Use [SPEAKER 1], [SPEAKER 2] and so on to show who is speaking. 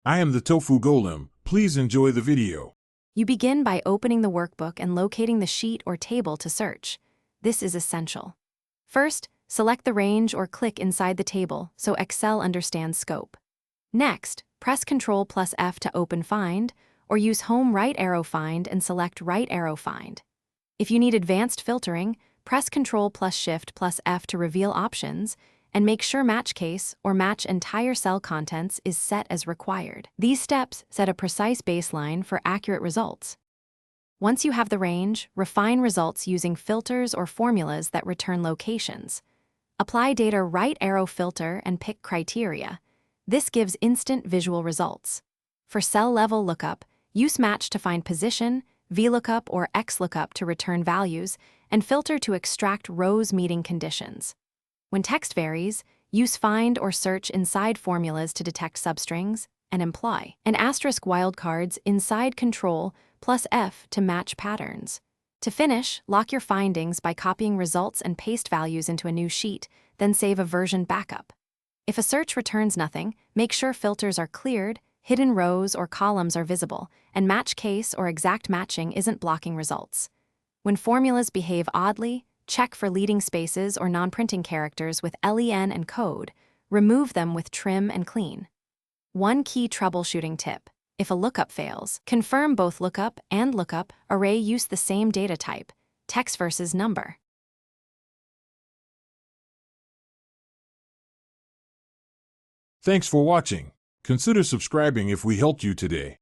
[SPEAKER 1] I am the Tofu Golem. Please enjoy the video.
[SPEAKER 2] You begin by opening the workbook and locating the sheet or table to search. This is essential. First, select the range or click inside the table so Excel understands scope. Next, press Ctrl+F to open Find, or use Home right arrow Find and select Right arrow Find. If you need advanced filtering, press Ctrl+Shift+F to reveal options, and make sure Match Case or Match Entire Cell Contents is set as required. These steps set a precise baseline for accurate results. Once you have the range, refine results using filters or formulas that return locations. Apply Data right arrow filter and pick Criteria. This gives instant visual results. For cell-level lookup, use Match to find position, VLOOKUP or XLOOKUP to return values, and filter to extract rows meeting conditions. When text varies, use Find or Search inside formulas to detect substrings, and imply and asterisk wildcards inside Ctrl+F to match patterns. To finish, lock your findings by copying results and paste values into a new sheet, then save a version backup. If a search returns nothing, make sure filters are cleared, hidden rows or columns are visible, and match case or exact matching isn't blocking results. When formulas behave oddly, check for leading spaces or non-printing characters with len and code. Remove them with trim and clean. One key troubleshooting tip: if a lookup fails, confirm both lookup and lookup array use the same data type, text versus number.
[SPEAKER 1] Thanks for watching. Consider subscribing if we helped you today.